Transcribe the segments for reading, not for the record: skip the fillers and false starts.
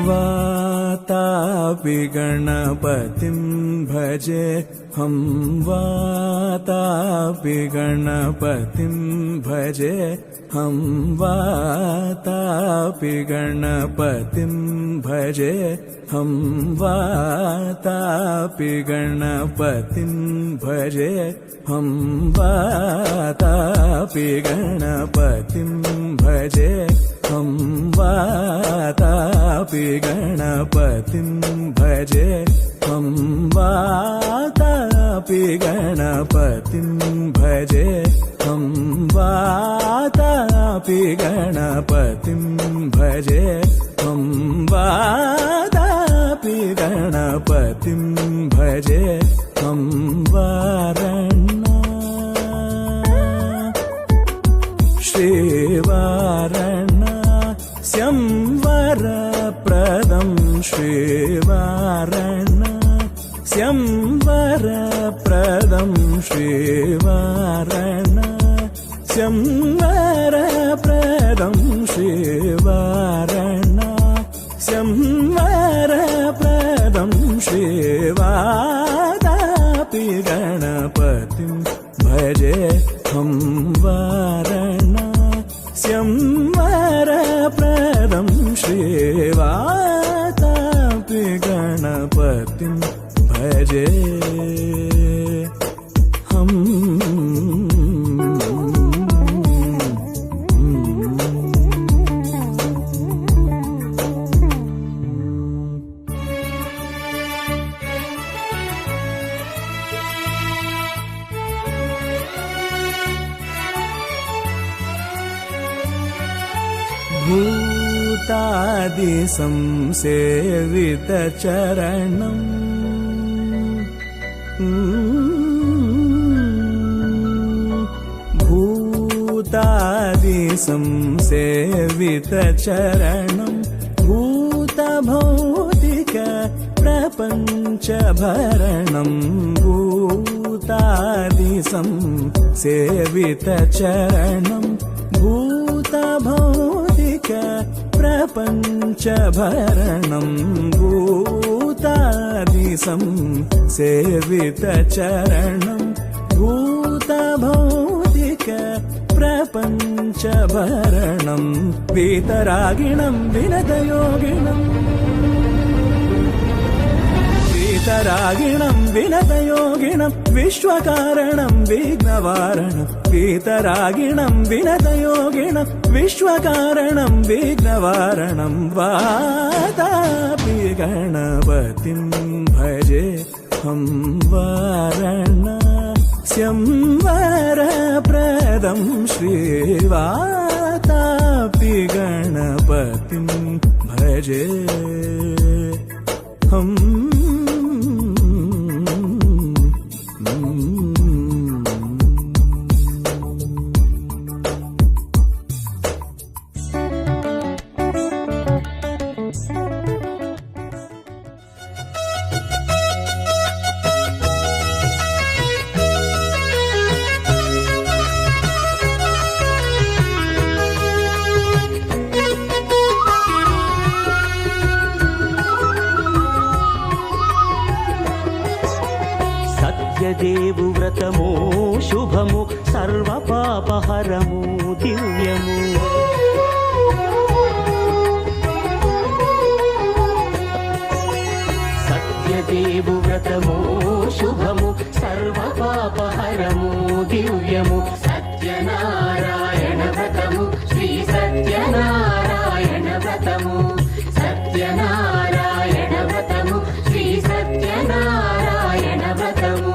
वातापि गणपतिं भजे हम वातापि गणपतिं भजे हम वातापि गणपतिं भजे हम वातापि गणपतिं भजे हम वातापि गणपतिं भजे हम वातापि गणपतिं भजे हम वातापि गणपतिं भजे हम वातापि गणपतिं भजे हम वातापि गणपतिं भजे हम वारणा श्रीवारणा स्यंवरप्रदं श्रीवारणा स्यंवरप्रदं श्रीवारणा स्यंवरप्रदं श्रीवारणा स्यंवरप्रदं श्रीवातापि गणपतिं भजे हम वारणा स्यंवरप्रदं श्रीवातापि गणपतिं भजे हम भूतादि संसेवितचरणम् भूतादि संसेवितचरणम् भूतभौतिक प्रपञ्चभरणम् भूतादि संसेवितचरणम् भूतभौतिक प्रपञ्चभरणं भूतादि संसेवितचरणं भूतभौतिक प्रपञ्चभरणं वीतरागिणं विनतयोगिनम् वीतरागिणं विनतयोगिनं विश्वकारणं विघ्नवारणं वीतरागिणं विनतयोगिनं विश्वकारणं विघ्नवारणं वातापि गणपतिं भजे हम वारणा स्यंवरप्रदं श्रीवातापि गणपतिं भजे हम దేవు వ్రతము శుభము సర్వపాపహరము దివ్యము సత్యదేవు వ్రతము శుభము సర్వపాపహరము దివ్యము సత్యనారాయణ వ్రతము శ్రీ సత్యనారాయణ వ్రతము సత్యనారాయణ వ్రతము శ్రీ సత్యనారాయణ వ్రతము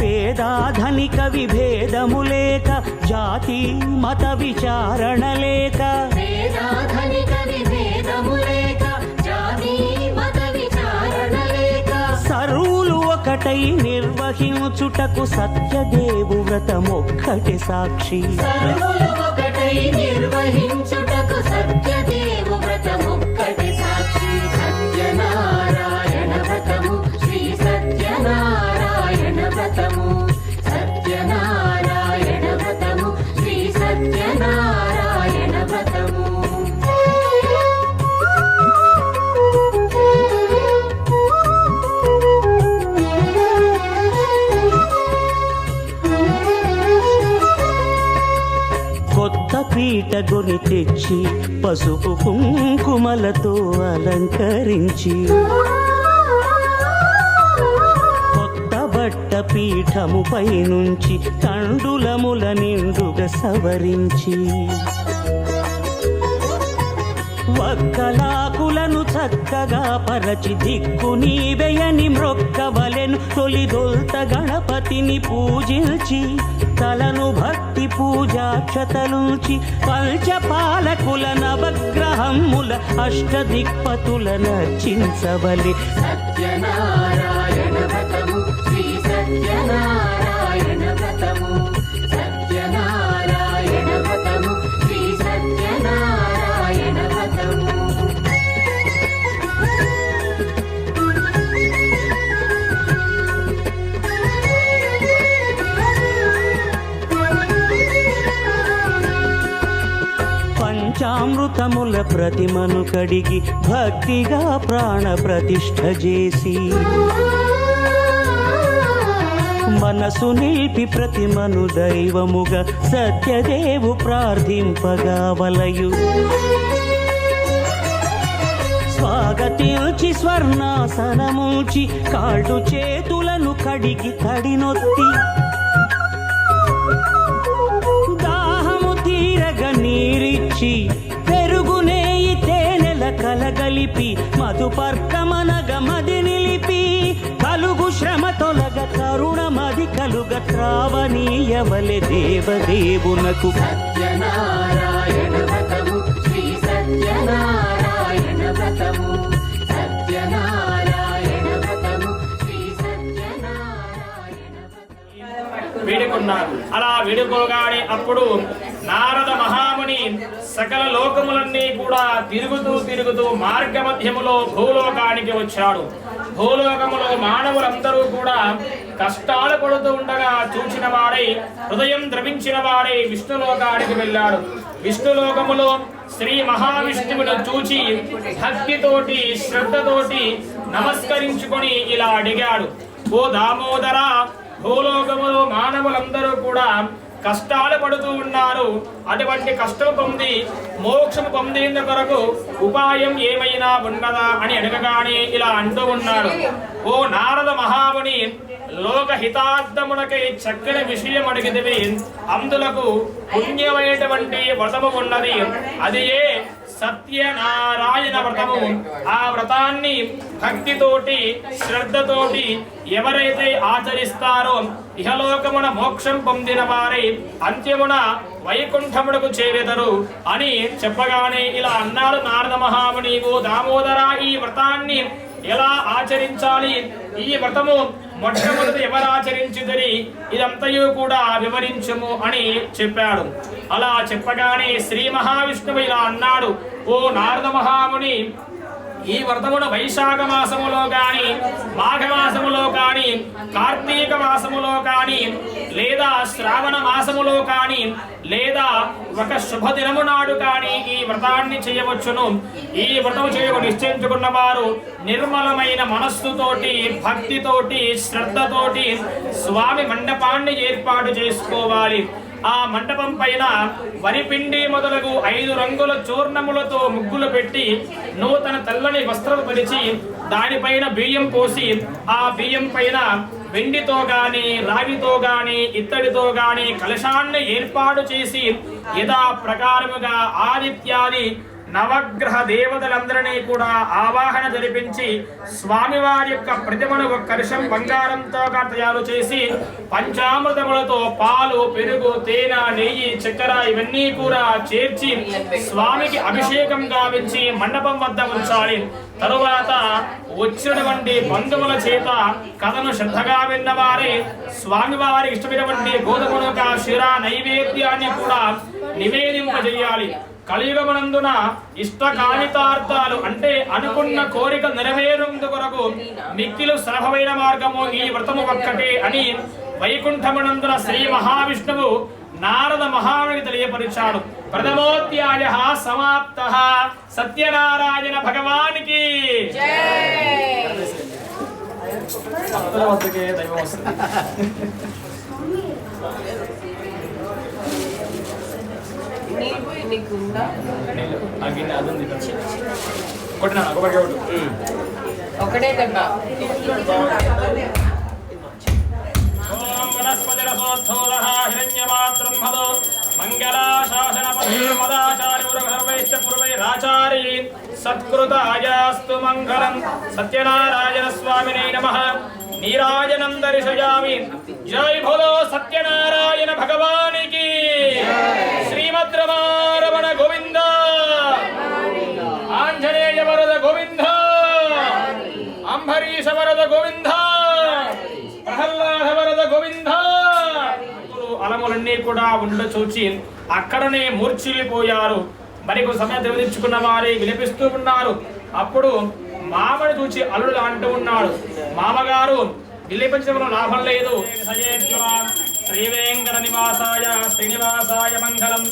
పేదాధనిక విభేదము లేక జాతి మత విచారణ లేక పేదాధనిక విభేదము లేక జాతి మత విచారణ లేక సర్వులు ఒకటై నిర్వహించుటకు సత్యదేవు వ్రతమొక్కటి సాక్షి సర్వులు ఒకటై నిర్వహించుటకు సత్యదేవు వ్రతమొక్కటి సాక్షి సత్యనారాయణ వ్రతము శ్రీ సత్యనారాయణ వ్రతము సత్యనారాయణ వ్రతము శ్రీ సత్యనారాయణ వ్రతము కొత్త పీట గొని తెచ్చి పసుపు కుంకుమలతో అలంకరించి కొత్త బట్ట పీఠముపై నుంచి తండులముల నిండుగా సవరించి వక్కలాకులను చక్కగా పరచి దిక్కు నీవెయని మ్రొక్కవలెను తొలిదొల్త గణపతిని పూజించి తలను భక్తి పూజాక్షతలుంచి పంచపాలకుల నవగ్రహముల అష్టదిక్పతుల నర్చించవలె సత్యనారాయణ వ్రతము శ్రీ సత్యనారాయణ వ్రతము సత్యనారాయణ వ్రతము శ్రీ సత్యనారాయణ వ్రతము పంచామృతముల ప్రతిమను కడిగి భక్తిగా ప్రాణ ప్రతిష్ఠ చేసి మనసు నిలిపి ప్రతిమను దైవముగా సత్యదేవు ప్రార్థింపగా వలయు స్వాగతించి స్వర్ణాసనముంచి కాళ్ళు చేతులను కడిగి తడినొత్తి దాహము తీరగ నీరిచ్చి పెరుగునేయి తేనెల కలగలిపి మధుపర్కమనగ మది నిలిపి కలుగు శ్రమ తొలగ కరుణమది కలుగ త్రావనీయవలె దేవదేవునకు సత్యనారాయణ వ్రతము శ్రీ సత్యనారాయణ వ్రతము సత్యనారాయణ వ్రతము శ్రీ సత్యనారాయణ వ్రతము వేడుకున్నారు. అలా వేడుకోగానే అప్పుడు నారద మహాముని సకల లోకములన్నీ కూడా తిరుగుతూ మార్గ మధ్యములో భూలోకానికి వచ్చాడు. భూలోకములో మానవులందరూ కూడా కష్టాలు పడుతూ ఉండగా చూచిన వాడై హృదయం ద్రవించిన వాడై విష్ణులోకానికి వెళ్ళాడు. విష్ణులోకములో శ్రీ మహావిష్ణువును చూచి భక్తితోటి శ్రద్ధతోటి నమస్కరించుకొని ఇలా అడిగాడు, ఓ దామోదర, భూలోకములో మానవులందరూ కూడా కష్టాలు పడుతూ ఉన్నారు. అటువంటి కష్టం పొంది మోక్షము పొందేందు కొరకు ఉపాయం ఏమైనా ఉన్నదా అని అడగగానే ఇలా అంటూ ఉన్నాడు, ఓ నారద మహాముని, లోకహితార్థమునకై చక్కని విషయం అడిగితివి. అందులకు పుణ్యమైనటువంటి వ్రతము ఉన్నది. అది ఏ సత్యనారాయణ వ్రతము. ఆ వ్రతాన్ని భక్తితోటి శ్రద్ధతోటి ఎవరైతే ఆచరిస్తారో ఇహలోకమున మోక్షం పొందిన వారై అంత్యమున వైకుంఠమునకు చేరెదరు అని చెప్పగానే ఇలా అన్నాడు నారద మహాముని, ఓ దామోదర, ఈ వ్రతాన్ని ఎలా ఆచరించాలి, ఈ వ్రతము మొట్టమొదటి ఎవరు ఆచరించుదని ఇదంతయు కూడా వివరించము అని చెప్పాడు. అలా చెప్పగానే శ్రీ మహావిష్ణువు ఇలా అన్నాడు, ఓ నారద మహాముని, ఈ వ్రతమును వైశాఖ మాసములో కానీ మాఘమాసములో కానీ కార్తీక మాసములో కానీ లేదా శ్రావణ మాసములో కానీ లేదా ఒక శుభదినము నాడు కానీ ఈ వ్రతాన్ని చేయవచ్చును. ఈ వ్రతము చేయకు నిశ్చయించుకున్న వారు నిర్మలమైన మనస్సుతోటి భక్తితోటి శ్రద్ధతోటి స్వామి మండపాన్ని ఏర్పాటు చేసుకోవాలి. ఆ మండపం పైన వరిపిండి మొదలగు 5 రంగుల చూర్ణములతో ముగ్గులు పెట్టి నూతన తెల్లని వస్త్రం పరిచి దానిపైన బియ్యం పోసి ఆ బియ్యం పైన వెండితో గాని రాగితో గాని ఇత్తడితో గాని కలశాన్ని ఏర్పాటు చేసి యథా ప్రకారముగా ఆదిత్యాది నవగ్రహ దేవతలందరినీ కూడా ఆవాహన జరిపించి స్వామివారి యొక్క ప్రతిమను ఒక కలశం బంగారంతో తయారు చేసి పంచామృతములతో పాలు, పెరుగు, తేనె, నెయ్యి, చక్కెర ఇవన్నీ కూడా చేర్చి స్వామికి అభిషేకం గావించి మండపం వద్ద ఉంచాలి. తరువాత వచ్చినటువంటి బంధువుల చేత కథను శ్రద్ధగా విన్నవారే స్వామివారికి ఇష్టమైనటువంటి గోధుమను శిర నైవేద్యాన్ని కూడా నివేదింపజేయాలి. కలియుగమునందున ఇష్టకామితార్థాలు అంటే అనుకున్న కోరిక నెరవేరుందు కొరకు మిక్కిలు సులభమైన మార్గము ఈ వ్రతము ఒక్కటే అని వైకుంఠమునందున శ్రీ మహావిష్ణువు నారద మహామునికి తెలియపరిచాడు. ప్రథమోధ్యాయ సమాప్తః. సత్యనారాయణ భగవానికి భక్తుల వద్దకే దైవం వస్తుంది. నీకు ఉందా? ఆ గిన్నె అది ఉంది కొట్టినా ఒకటి కొట్టు ఒకటే దెబ్బ. ఓం వనస్పతిరసోద్ధోదః హిరణ్యమాత్రం మదో మంగళాశాసనపదేమదాచార్యురసర్వైశ్చ పూర్వైరాచార్యై సత్కృతాయాస్తు మంగళం. సత్యనారాయణ స్వామినే నమః. నీరాజనం దర్శయామి. జై భోలో సత్యనారాయణ భగవానికి. శ్రీమద్ రమణ గోవింద. ఆంజనేయ వరద గోవింద. అంబరీష వరద గోవింద. ప్రహ్లాద వరద గోవింద. అలములన్నీ కూడా ఉండ చూచి అక్కడనే మూర్ఛిల్లిపోయారు. మరికొక సమయం తెవదించుకున్న వారి విలపిస్తూ ఉన్నారు. అప్పుడు మామని చూచి అల్లుడు అంటూ ఉన్నాడు, మామగారు విలపించడం లాభం లేదు. శ్రీ వెంకట నివాసాయ శ్రీనివాసాయ మంగళం.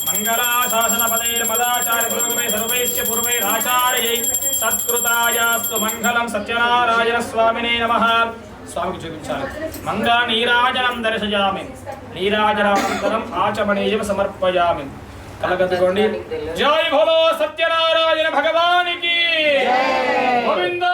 మంగళాశాసన పదేర్మదాచార్య పురోగమై సర్వైశ్చ పూర్వైరాచార్యై సత్కృతాయాస్తు మంగళం. సత్యనారాయణ స్వామినే నమః. స్వామికి చూపించాలి. మంగళ నీరాజనం దర్శయామి. నీరాజనానంతరం ఆచమనీయం సమర్పయామి. కలగద్దుకోండి. జై భోలో సత్యనారాయణ భగవానికి గోవింద.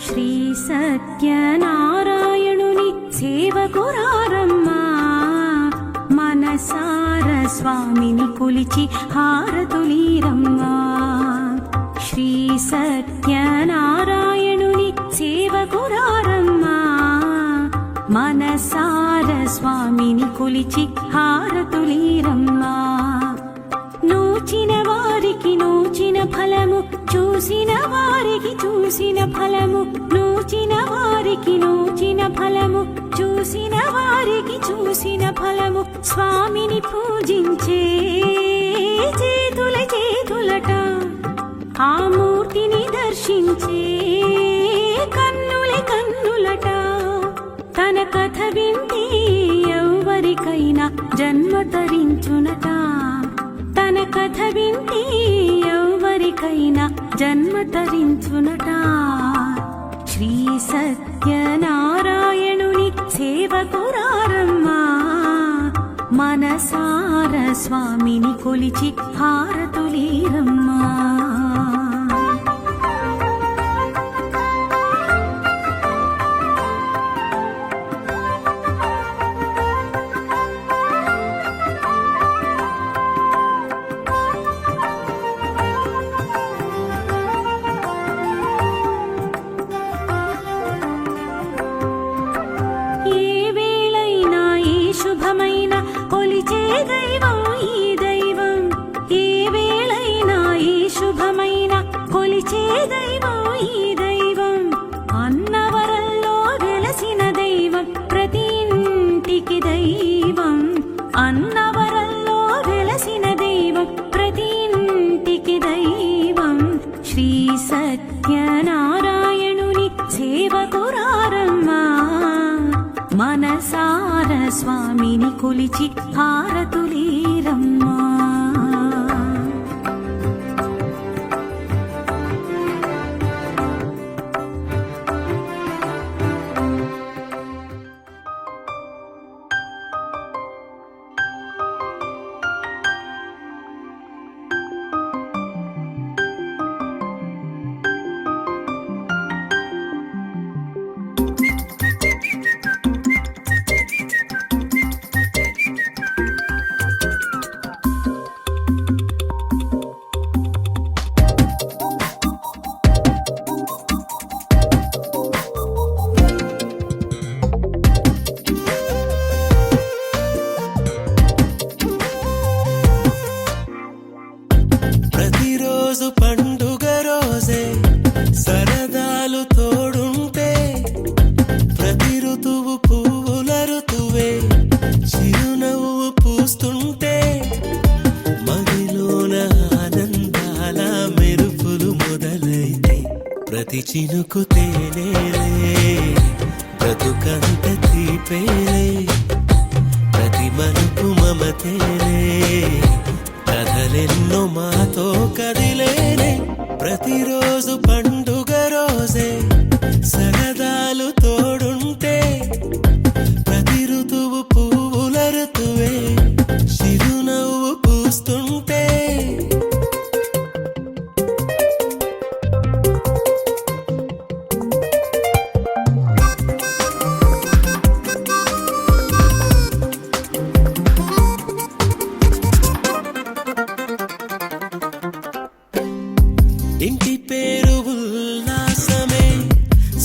శ్రీ సత్యనారాయణుని సేవకురారమ్మా, మనసార స్వామిని కొలిచి హారతులీరమ్మా. శ్రీ సత్యనారాయణుని సేవకురారమ్మా, మనసార స్వామిని కొలిచి హారతులీరమ్మా. నూచిన వారికి నూచిన ఫలము, చూసిన వారికి చూసిన ఫలము. నూచిన వారికి నూచిన ఫలము, చూసిన వారికి చూసిన ఫలము. స్వామిని పూజించే చేతుల చేతులట, ఆ మూర్తిని దర్శించే కన్నుల కన్నులట. తన కథ వింటే ఎవరికైనా జన్మ తరించునట. తన కథ వింటే ఎవరికైనా జన్మ తరించునట. శ్రీ సత్యనారాయణుని సేవకురారమ్మా, మనసార స్వామిని కొలిచి హారతులీరమ్మా. కొలిచే దైవం ఈ దైవం. ఏ వేళైనా ఈ శుభమైన కొలిచే దైవం ఈ దైవం. అన్నవరంలో వెలసిన దైవం, ప్రతి ఇంటికి దైవం. అన్నవరంలో వెలసిన దైవం, ప్రతి ఇంటికి దైవం. శ్రీ సత్యనారాయణుని సేవకురారమ్మా, మనసార స్వామిని కొలిచి హారతులీరమ్మా. ప్రతి చినుకు తేనేలే బ్రతుకంత తీపేలే ప్రతి మలుపు మమతేలే కథలెన్నో మాతో కదిలేనే ప్రతిరోజు పండుగ రోజే సరదాలు తోడుంటే ప్రతి ఋతువు పువ్వుల ఋతువే చిరునవ్వు పూస్తుంటే ఇంటి పేరు ఉల్లాసమే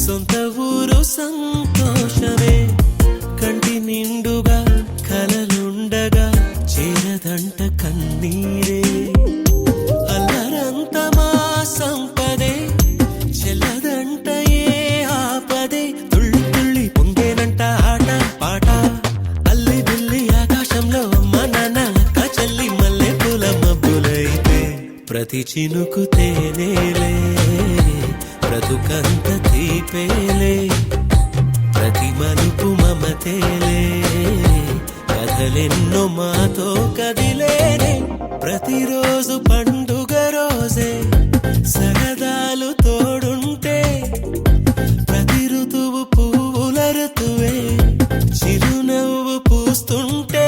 సొంత ఊరు సంతోషమే కంటి నిండుగా కలలుండగా చేరదంట కన్నీరే అల్లరంత మా సంపదే చెల్లదంట ఏ ఆపదే తుళ్ళి తుళ్ళి పొంగేనంట ఆట పాట అల్లి బిల్లి ఆకాశంలో అమ్మ నాన్న అక్క చెల్లి మల్లె పూల మబ్బులైతే ప్రతి చినుకు తేనేలే బ్రతుకంత తీపేలే ప్రతి మలుపు మమతేలే కథలెన్నో మాతో కదిలేనే ప్రతిరోజు పండుగ రోజే సరదాలు తోడుంటే ప్రతి ఋతువు పువ్వుల ఋతువే చిరునవ్వు పూస్తుంటే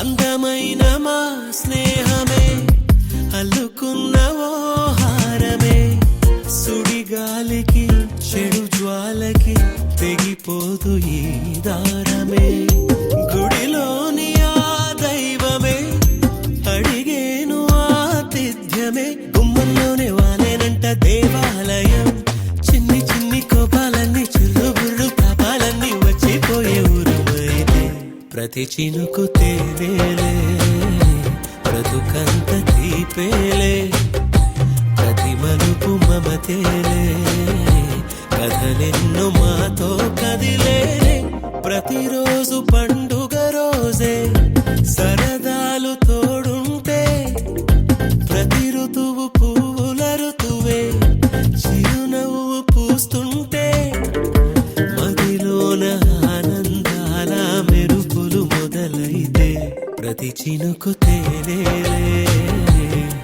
అందమైన మా స్నేహమే అల్లుకున్న ఓ హారమే సుడిగాలికి చెడు జ్వాలకి తెగిపోదు ఈ దారమే గుడిలోని ఆ దైవమే అడిగేను ఆతిథ్యమే గుమ్మంలోనే వాలేనంట దేవాలయం చిన్ని చిన్ని కోపాలన్నీ చిల్లుబుర్రు పాపాలన్నీ వచ్చిపోయే ఊరుమైతే ప్రతి చినుకు తేనేలే బ్రతుకంత తీపేలే ప్రతి మలుపు మమతేలే కథలెన్నో మాతో కదిలేనే ప్రతిరోజు పండుగ రోజే సరదాలు తోడుంటే ప్రతి ఋతువు పువ్వుల ఋతువే చిరునవ్వు పూస్తుంటే మదిలోన ఆనందాల మెరుపులు మొదలైతే ప్రతి చినుకు తేనేలే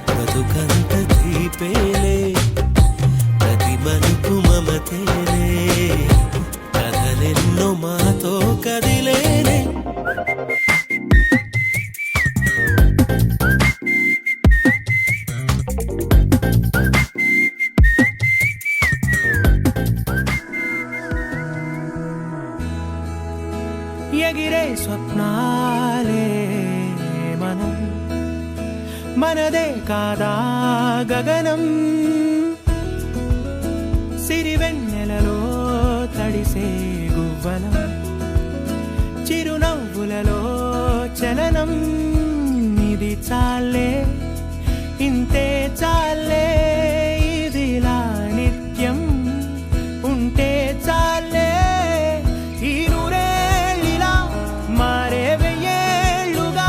బ్రతుకంత తీపేలే ప్రతి మలుపు మమతేలే కథలెన్నో మాతో కదిలేనే ఎగిరే స్వప్నాలే మనం మనదే కాదా గగనం సిరివెన్నెలలో తడిసే గువ్వలం చిరునవ్వులలో చలనం ఇది చాలే ఇంతే చాలే ఇదిలా నిత్యం ఉంటే చాలే ఈ నూరేళ్ళిలా మారే వెయ్యేళ్ళుగా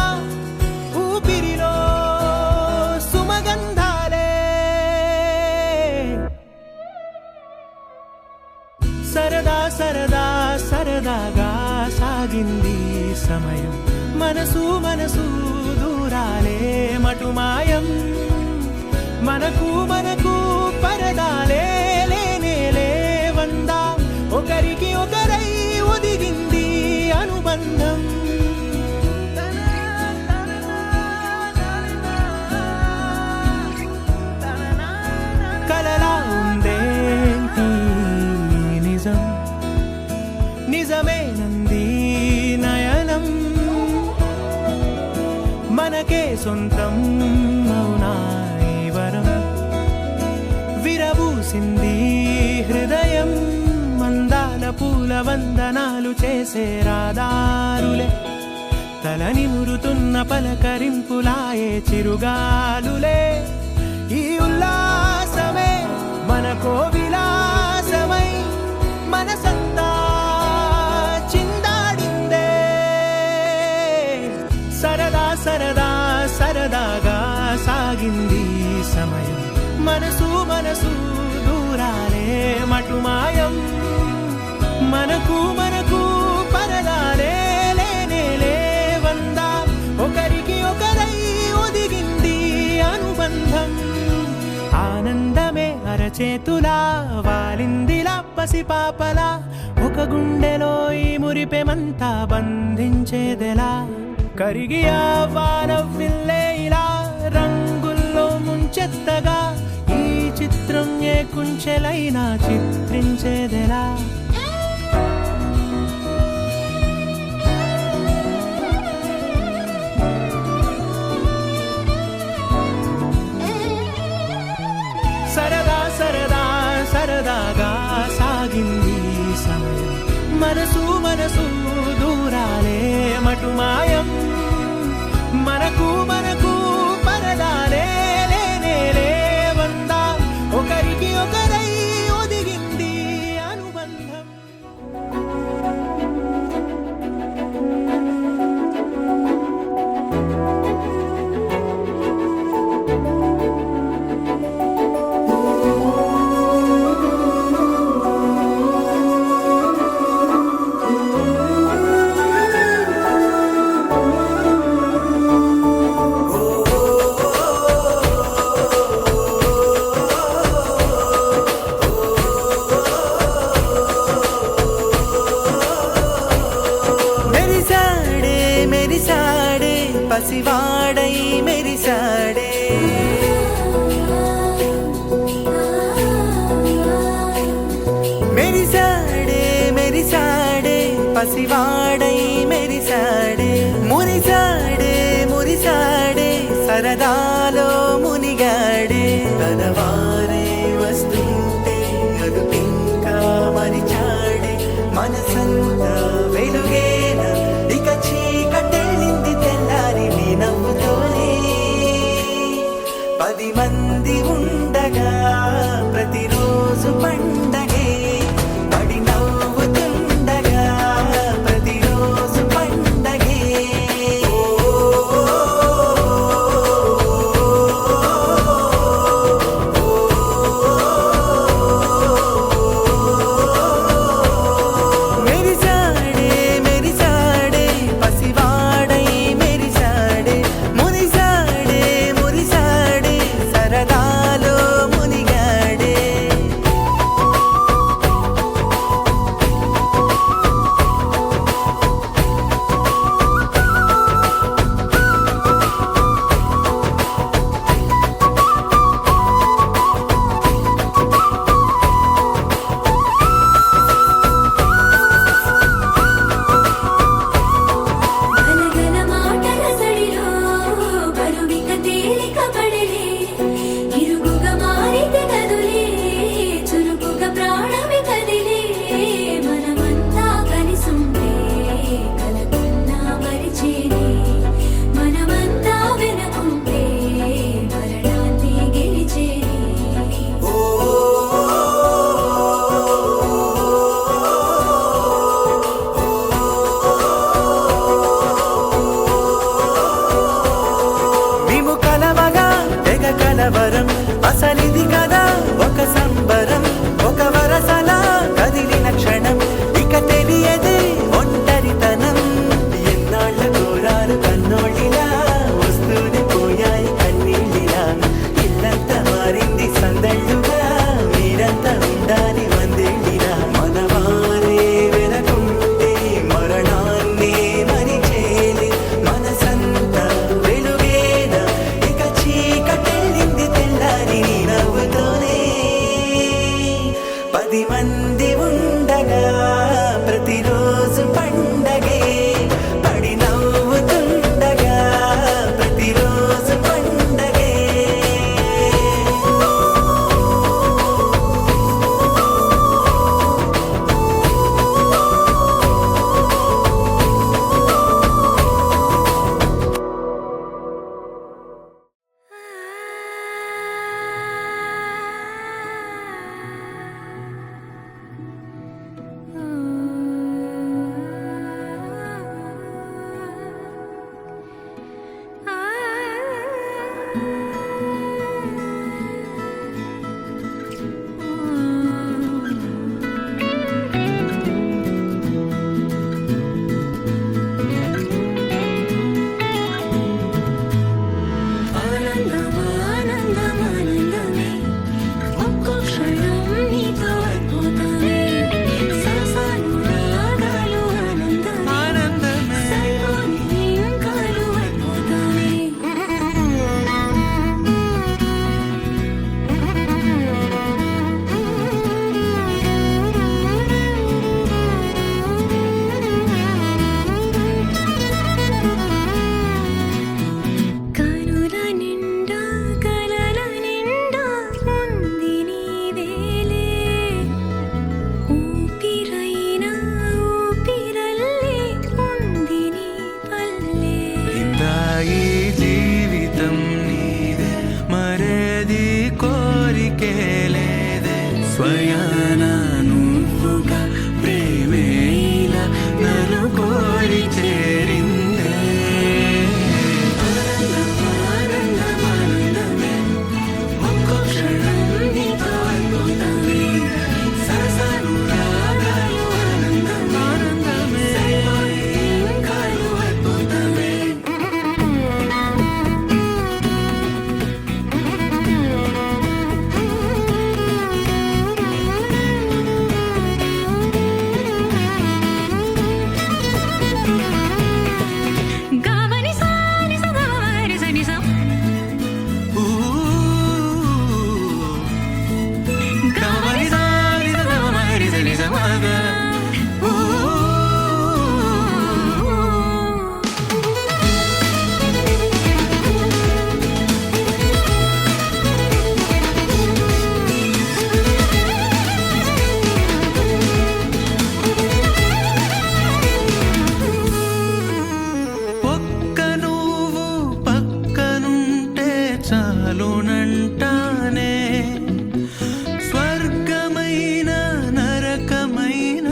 ఊపిరిలో సుమగంధాలే సరదా సరదా సరదాగా సాగింది సమయం మనసు మనసు దూరాలే మటుమాయం మనకు మనకు పరదాలే లేనేలే వందా ఒకరికి ఒకరై ఒదిగింది అనుబంధం కలలా ఉందేంటి నిజం నిజమేనంది నయనం మనకే సొంతం అవునా ఈ వరం విరబూసింది హృదయం మందాల పూల వందనాలు చేసే రాదారులే తలని మురుతున్న పలకరింపులాయే చిరుగాలులే ఈ ఉల్లాస సాగింది సమయం మనసు మనసు దూరాలే మటుమాయం మనకు మనకు పరదాలే లేనే లేవందా ఒకరికి ఒకరై ఒదిగింది అనుబంధం ఆనందమే అరచేతులా వాలిందిలా పసిపాపలా ఒక గుండెలో ఈ మురిపెమంతా బంధించేదెలా కరిగి ఆ వానవిల్లే ఇలా రంగుల్లో ముంచెత్తగా ఈ చిత్రం ఏ కుంచెలైనా చిత్రించేదెలా సరదా సరదా సరదాగా సాగింది సమయం మనసు మనసు దూరాలే మటుమాయం మనకు మనకు పరదాలే లేనే లేవందా ఒకరికి ఒకరై ఒదిగింది అనుబంధం మెరిసాడే మెరిసాడే పసివాడై మెరిసాడే మెరిసాడే మెరిసాడే పసివాడై మెరిసాడే మురిసాడే మురిసాడే సరదాలో మునిగాడే తనవారే వస్తుంటే అదుపింకా మరిచాడే మనసంతా వెలుగేన ఇక చీకటెళ్ళింది తెల్లారి నీ నవ్వుతోనే 10 మంది ఉండగా ప్రతిరోజు పండగే పడి నవ్వుతుండగా ప్రతిరోజు పండగే మెరిసాడే మెరిసాడే పసివాడై మెరిసాడే మురిసాడే మురిసాడే సరదాలో మునిగాడే గలగల మాటల సడిలో బరువిక తేలిక పడలే ఇరుగుగా మారితే కదులే చురుకుగా ప్రాణమి కదిలే మనమంతా కలిసుంటే కలకున్నా మరిచేనే మనమంతా వెనకుంటే మరణాన్ని గెలిచేనే మేము కలవగా తెగ కలవరం అసలిది కదా ఒక సంబరం ఒక వరసలా కదిలిన క్షణం ఇక తెలియదే ఒంటరితనం ఎన్నాళ్ళ కోరారు కన్నోళ్ళిలా వస్తూనే పోయాయి కన్నీళ్ళిలా ఇల్లంతా మారింది సందళ్ళుగా మీరంతా ఉండాలి వందేళ్ళిలా మనవారే వెనకుంటే మరణాన్ని మరిచేలి మనసంతా వెలుగేన ఇక చీకటెళ్ళింది తెల్లారి నీ నవ్వుతోనే పయాన నువ్వుగా ప్రేమే ఇలా నన్ను కోరి చేరిందే ఆనందం ఆనందమే ఒక్కో క్షణం నీతో అద్భుతమే సరసాలు రాగాలు ఆనందం ఆనందమే కాలు అద్భుతమే గావని సాని సగమరి సని సం కావలి సారి సగమరి సని సమాగ ఒక్క నువ్వు పక్కనుంటే చాలునంటానే స్వర్గమైన నరకమైన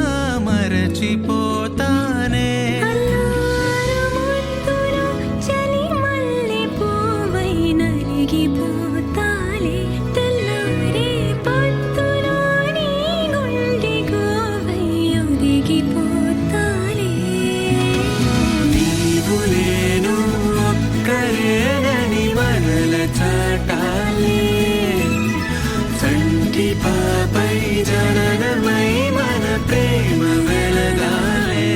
మరచిపోతానే ముద్దులో చలి మల్లె పువ్వై నలిగిపోతాలే తెల్లారే పొద్దులో నీ గుండె గోవై ఒదిగిపోతాలే నీవు నేను ఒక్కరేనని మనల చాటాలే చంటి పాపై జననమై మన ప్రేమ వెలగాలే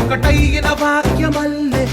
ఒకటైన వాక్యమల్లే